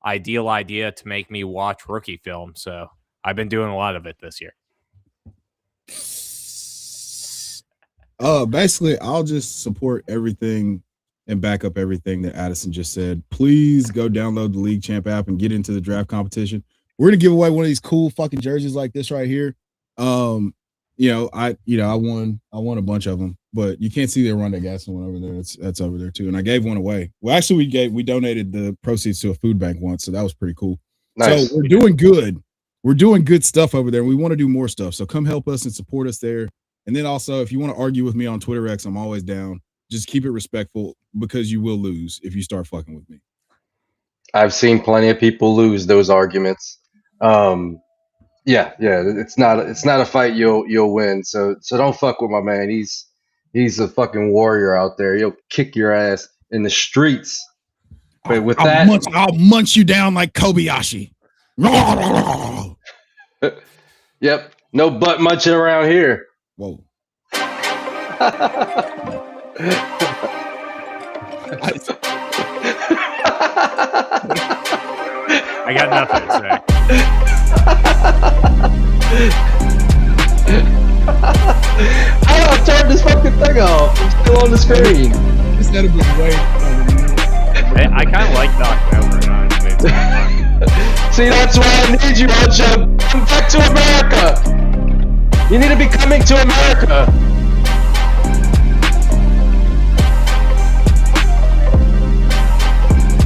ideal idea to make me watch rookie film. So I've been doing a lot of it this year. Basically, I'll just support everything and back up everything that Addison just said. Please go download the League Champ app and get into the draft competition. We're gonna give away one of these cool fucking jerseys like this right here. I won a bunch of them, but you can't see the Rondé Gaston one over there. That's over there too. And I gave one away. Well, actually, we donated the proceeds to a food bank once, so that was pretty cool. Nice. So we're doing good. We're doing good stuff over there. We want to do more stuff. So come help us and support us there. And then also, if you want to argue with me on Twitter X, I'm always down. Just keep it respectful because you will lose if you start fucking with me. I've seen plenty of people lose those arguments. Yeah, it's not a fight you'll win. So don't fuck with my man. He's a fucking warrior out there. He'll kick your ass in the streets. But with I'll munch you down like Kobayashi. Yep, no butt munching around here. Whoa. I got nothing to say. How do I turn this fucking thing off? I'm still on the screen. Instead of being way. I kind of like Doc Over, honestly. See, that's why I need you, Huncho. Come back to America. You need to be coming to America.